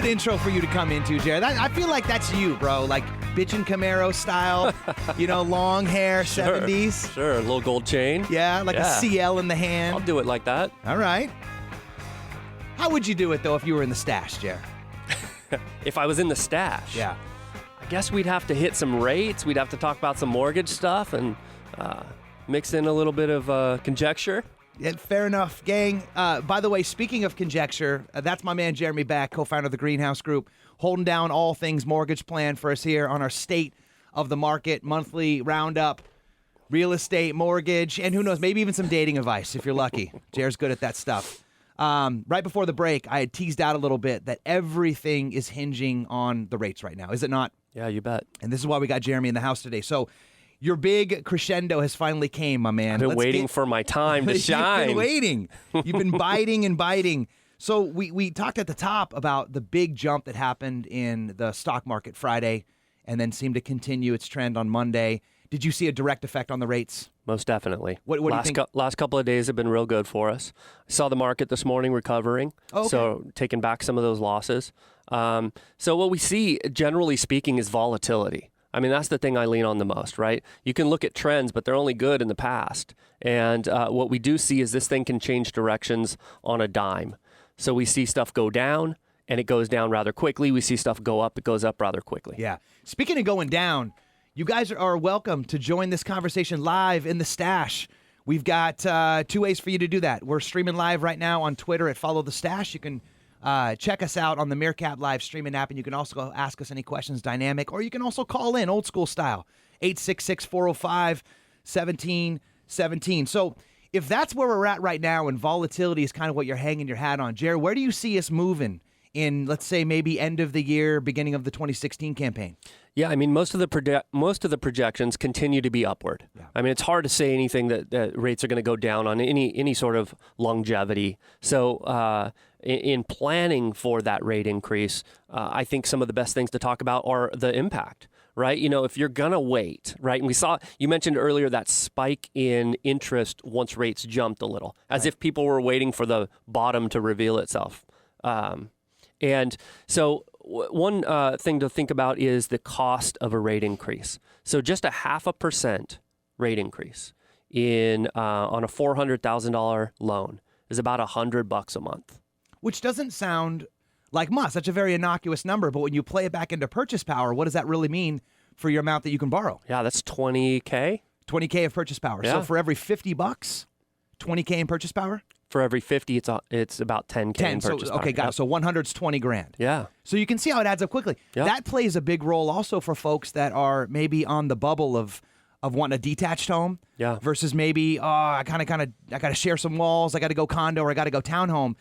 good intro for you to come into, Jared. I feel like that's you, bro. Like bitchin' Camaro style, long hair, Sure, 70s. Sure, a little gold chain. Yeah, like a CL in the hand. I'll do it like that. All right. How would you do it, though, if you were in the stash, Jared? If I was in the stash? Yeah. I guess we'd have to hit some rates. We'd have to talk about some mortgage stuff and mix in a little bit of conjecture. Yeah, fair enough, gang. By the way, speaking of conjecture, that's my man Jeremy Beck, co-founder of the Greenhouse Group, holding down all things mortgage plan for us here on our State of the Market monthly roundup, real estate, mortgage, and who knows, maybe even some dating advice if you're lucky. Jared's good at that stuff. Right before the break, I had teased out a little bit that everything is hinging on the rates right now, is it not? Yeah, you bet. And this is why we got Jeremy in the house today. So your big crescendo has finally came, my man. I've been waiting for my time to shine. You've been waiting. You've been biting and biting. So we talked at the top about the big jump that happened in the stock market Friday and then seemed to continue its trend on Monday. Did you see a direct effect on the rates? Most definitely. What do you think? Last couple of days have been real good for us. I saw the market this morning recovering, so taking back some of those losses. So what we see, generally speaking, is volatility. I mean, that's the thing I lean on the most, right? You can look at trends, but they're only good in the past. And what we do see is this thing can change directions on a dime. So we see stuff go down, and it goes down rather quickly. We see stuff go up, it goes up rather quickly. Yeah. Speaking of going down, you guys are welcome to join this conversation live in the stash. We've got 2 ways for you to do that. We're streaming live right now on Twitter at Follow the Stash. You can check us out on the Meerkat live streaming app, and you can also go ask us any questions dynamic, or you can also call in old school style, 866-405-1717. So if that's where we're at right now and volatility is kind of what you're hanging your hat on, Jared, where do you see us moving in, let's say, maybe end of the year, beginning of the 2016 campaign? Yeah, I mean, most of the projections continue to be upward. Yeah. I mean, it's hard to say anything that rates are going to go down on any sort of longevity. So in planning for that rate increase, I think some of the best things to talk about are the impact, right? If you're going to wait, right? And you mentioned earlier that spike in interest once rates jumped a little, as if people were waiting for the bottom to reveal itself. And so one thing to think about is the cost of a rate increase. So just a 0.5% rate increase on a $400,000 loan is about $100 a month. Which doesn't sound like much. That's a very innocuous number. But when you play it back into purchase power, what does that really mean for your amount that you can borrow? Yeah, that's $20K. $20K of purchase power. Yeah. So for every $50, $20K in purchase power? For every 50, it's about 10K in purchase power. Okay, got it. So 100's $20,000. Yeah. So you can see how it adds up quickly. Yep. That plays a big role also for folks that are maybe on the bubble of wanting a detached home. Yeah. Versus maybe, I got to share some walls, I got to go condo, or I got to go townhome.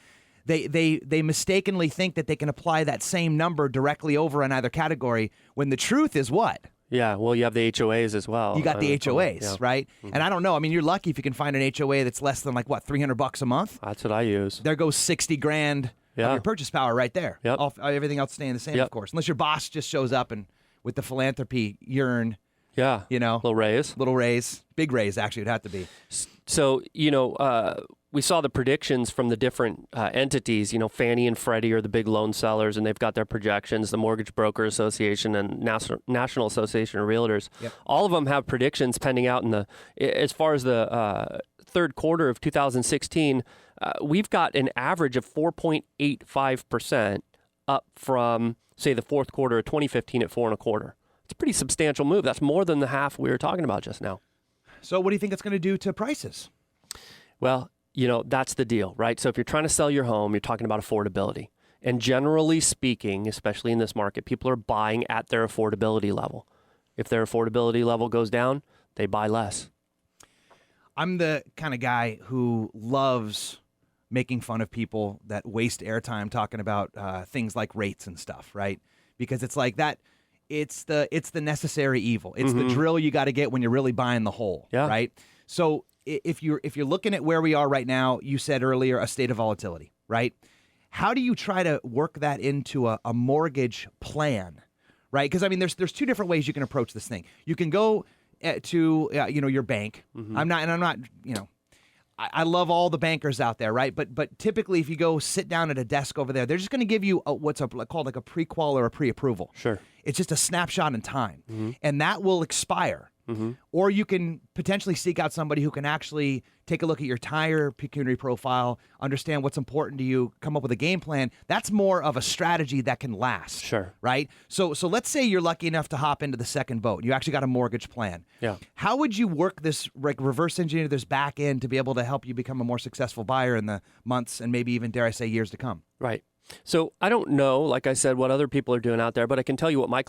They mistakenly think that they can apply that same number directly over in either category when the truth is what? Yeah, well, you have the HOAs as well. You got the HOAs, right? Mm-hmm. And I don't know. I mean, you're lucky if you can find an HOA that's less than $300 a month. That's what I use. There goes $60,000 of your purchase power right there. Yep. Everything else staying the same, of course. Unless your boss just shows up and with the philanthropy urn. Yeah. Little raise. Big raise, actually, it would have to be. So, we saw the predictions from the different entities. Fannie and Freddie are the big loan sellers, and they've got their projections. The Mortgage Broker Association and National Association of Realtors, all of them have predictions pending out as far as the third quarter of 2016. We've got an average of 4.85% up from, say, the fourth quarter of 2015 at 4.25%. It's a pretty substantial move. That's more than the half we were talking about just now. So what do you think it's going to do to prices? Well, that's the deal, right? So if you're trying to sell your home, you're talking about affordability. And generally speaking, especially in this market, people are buying at their affordability level. If their affordability level goes down, they buy less. I'm the kind of guy who loves making fun of people that waste airtime talking about things like rates and stuff, right? Because it's like that. It's the necessary evil. It's the drill you got to get when you're really buying the whole, right? So if you're looking at where we are right now, you said earlier a state of volatility, right? How do you try to work that into a mortgage plan, right? Because I mean, there's two different ways you can approach this thing. You can go to your bank. I'm not I love all the bankers out there, right? But typically, if you go sit down at a desk over there, they're just going to give you what's called like a pre-qual or a pre-approval. Sure. It's just a snapshot in time, and that will expire. Or you can potentially seek out somebody who can actually take a look at your entire pecuniary profile, understand what's important to you, come up with a game plan. That's more of a strategy that can last. Sure. Right? So let's say you're lucky enough to hop into the second boat. You actually got a mortgage plan. Yeah. How would you work this, like reverse engineer this back end to be able to help you become a more successful buyer in the months and maybe even, dare I say, years to come? Right. So I don't know, like I said, what other people are doing out there, but I can tell you what my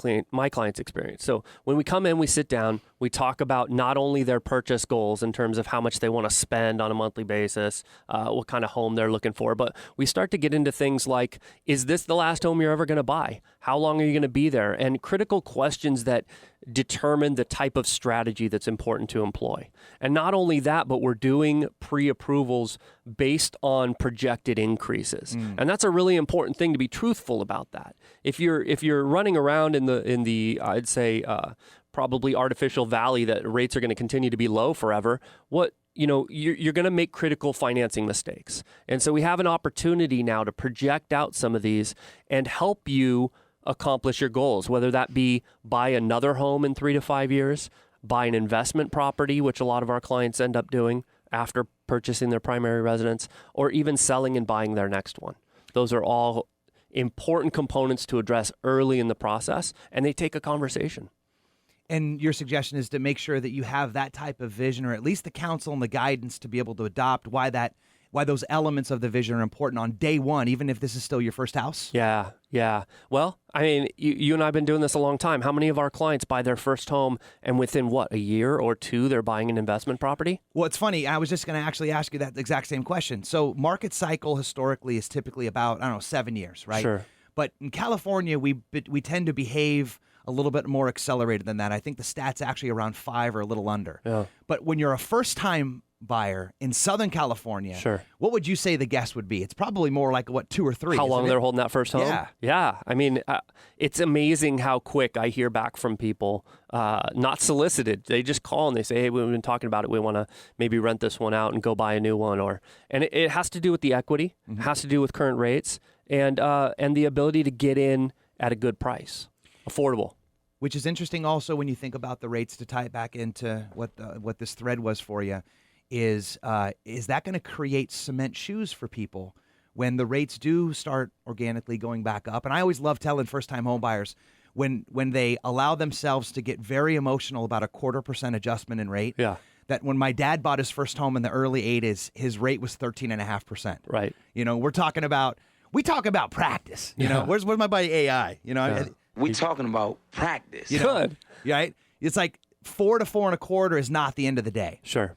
clients experience. So when we come in, we sit down, we talk about not only their purchase goals in terms of how much they want to spend on a monthly basis, what kind of home they're looking for, but we start to get into things like, is this the last home you're ever going to buy? How long are you going to be there? And critical questions that determine the type of strategy that's important to employ. And not only that, but we're doing pre-approvals based on projected increases. And that's a really important thing to be truthful about that. If you're running around in the I'd say probably artificial valley that rates are going to continue to be low forever, you're going to make critical financing mistakes. And so we have an opportunity now to project out some of these and help you accomplish your goals, whether that be buy another home in 3 to 5 years, buy an investment property, which a lot of our clients end up doing after purchasing their primary residence, or even selling and buying their next one. Those are all important components to address early in the process, and they take a conversation. And your suggestion is to make sure that you have that type of vision, or at least the counsel and the guidance to be able to adopt why those elements of the vision are important on day one, even if this is still your first house? Yeah. Well, I mean, you and I have been doing this a long time. How many of our clients buy their first home and within, a year or two, they're buying an investment property? Well, it's funny. I was just going to actually ask you that exact same question. So market cycle historically is typically about, 7 years, right? Sure. But in California, we tend to behave a little bit more accelerated than that. I think the stat's actually around 5 or a little under. Yeah. But when you're a first-time buyer in Southern California, sure, what would you say the guess would be? It's probably more like 2 or 3. How long they're holding that first home? Yeah. I mean, it's amazing how quick I hear back from people, not solicited. They just call and they say, "Hey, we've been talking about it. We want to maybe rent this one out and go buy a new one." And it has to do with the equity, it has to do with current rates, and the ability to get in at a good price, affordable. Which is interesting also when you think about the rates, to tie it back into what this thread was for you. Is that going to create cement shoes for people when the rates do start organically going back up? And I always love telling first-time home buyers when they allow themselves to get very emotional about a 0.25% adjustment in rate. Yeah. That when my dad bought his first home in the early 80s, his rate was 13.5%. Right. We talk about practice. Where's my buddy AI? We talking about practice. Good. Right. It's like 4 to 4.25 is not the end of the day. Sure.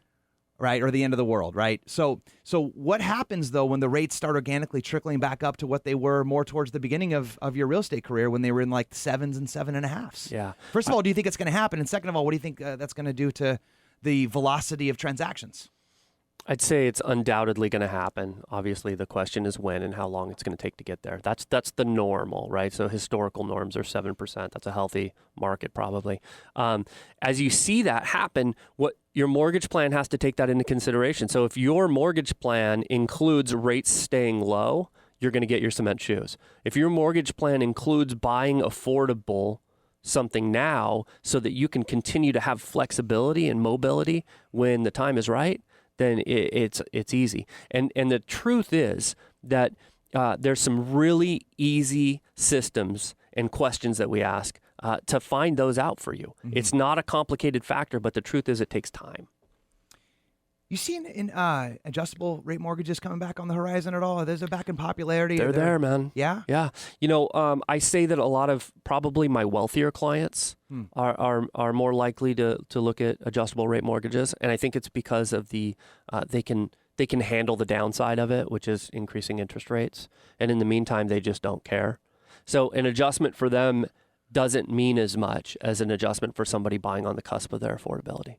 Right, or the end of the world, right? So what happens, though, when the rates start organically trickling back up to what they were more towards the beginning of your real estate career, when they were in like 7s and 7.5s? Yeah. First of all, do you think it's going to happen? And second of all, what do you think that's going to do to the velocity of transactions? I'd say it's undoubtedly going to happen. Obviously, the question is when and how long it's going to take to get there. That's the normal, right? So historical norms are 7%. That's a healthy market, probably. As you see that happen, what your mortgage plan has to take that into consideration. So if your mortgage plan includes rates staying low, you're going to get your cement shoes. If your mortgage plan includes buying affordable something now so that you can continue to have flexibility and mobility when the time is right, then it's easy. And the truth is that there's some really easy systems and questions that we ask to find those out for you. It's not a complicated factor, but the truth is it takes time. You seen in adjustable rate mortgages coming back on the horizon at all? There's a back in popularity. They're there, man. Yeah? Yeah. I say that a lot of probably my wealthier clients are more likely to look at adjustable rate mortgages. And I think it's because of they can handle the downside of it, which is increasing interest rates. And in the meantime, they just don't care. So an adjustment for them doesn't mean as much as an adjustment for somebody buying on the cusp of their affordability.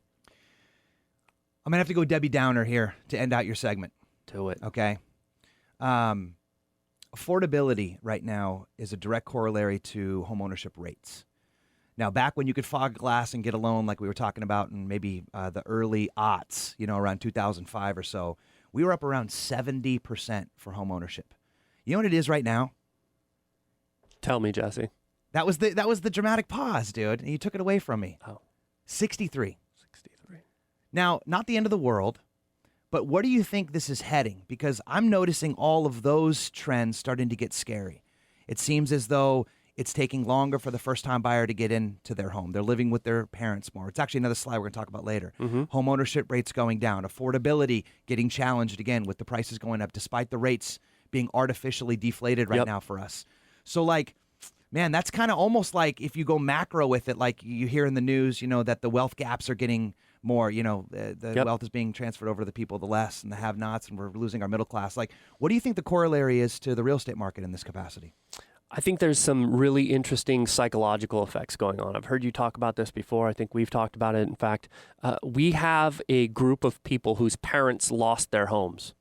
I'm going to have to go Debbie Downer here to end out your segment. Do it. Okay. Affordability right now is a direct corollary to homeownership rates. Now, back when you could fog glass and get a loan like we were talking about in maybe the early aughts, around 2005 or so, we were up around 70% for home ownership. You know what it is right now? Tell me, Jesse. That was the dramatic pause, dude. And you took it away from me. Oh. 63. 63. Now, not the end of the world, but where do you think this is heading? Because I'm noticing all of those trends starting to get scary. It seems as though it's taking longer for the first-time buyer to get into their home. They're living with their parents more. It's actually another slide we're going to talk about later. Home ownership rates going down. Affordability getting challenged again with the prices going up, despite the rates being artificially deflated right now for us. So, man, that's kind of almost like if you go macro with it, like you hear in the news, that the wealth gaps are getting more, the wealth is being transferred over to the people, the less, and the have-nots, and we're losing our middle class. What do you think the corollary is to the real estate market in this capacity? I think there's some really interesting psychological effects going on. I've heard you talk about this before. I think we've talked about it. In fact, we have a group of people whose parents lost their homes.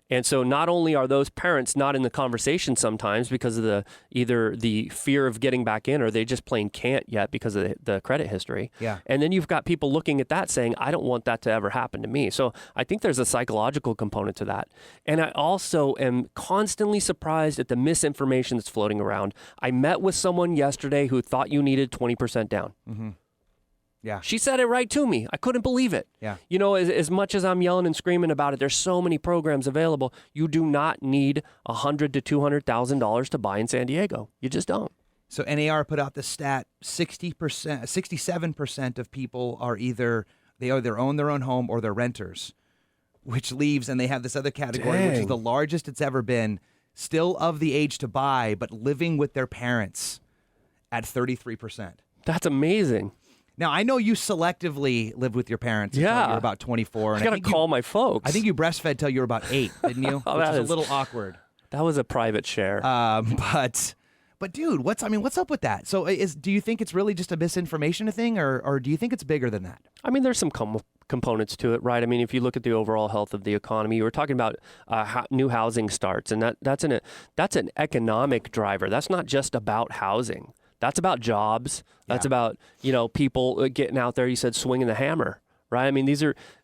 And so not only are those parents not in the conversation sometimes because of either the fear of getting back in or they just plain can't yet because of the credit history. Yeah. And then you've got people looking at that saying, I don't want that to ever happen to me. So I think there's a psychological component to that. And I also am constantly surprised at the misinformation that's floating around. I met with someone yesterday who thought you needed 20% down. Mm-hmm. Yeah. She said it right to me. I couldn't believe it. Yeah. As much as I'm yelling and screaming about it, there's so many programs available. You do not need $100,000 to $200,000 to buy in San Diego. You just don't. So NAR put out the stat: 67% of people are either own their own home or they're renters, which leaves, and they have this other category, which is the largest it's ever been, still of the age to buy, but living with their parents at 33%. That's amazing. Now, I know you selectively lived with your parents until you were about 24. And I got to call my folks. I think you breastfed till you were about 8, didn't you? Oh, Which is a little awkward. That was a private share. But dude, what's up with that? So do you think it's really just a misinformation thing, or do you think it's bigger than that? I mean, there's some components to it, right? I mean, if you look at the overall health of the economy, we're talking about new housing starts, and that's an economic driver. That's not just about housing. That's about jobs. That's about, people getting out there. You said swinging the hammer, right? I mean,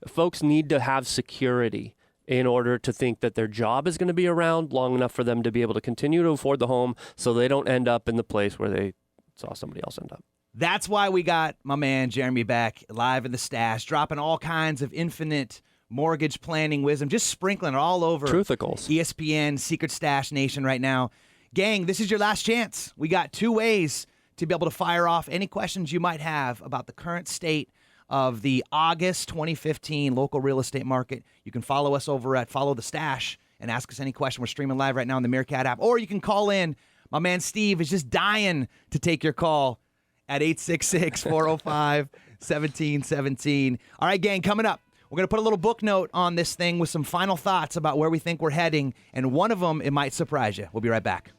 folks need to have security in order to think that their job is going to be around long enough for them to be able to continue to afford the home so they don't end up in the place where they saw somebody else end up. That's why we got my man Jeremy Beck live in the stash, dropping all kinds of infinite mortgage planning wisdom, just sprinkling it all over Truthicals. ESPN, Secret Stash Nation right now. Gang, this is your last chance. We got 2 ways to be able to fire off any questions you might have about the current state of the August 2015 local real estate market. You can follow us over at Follow the Stash and ask us any question. We're streaming live right now on the Meerkat app. Or you can call in. My man Steve is just dying to take your call at 866-405-1717. All right, gang, coming up, we're going to put a little book note on this thing with some final thoughts about where we think we're heading. And one of them, it might surprise you. We'll be right back.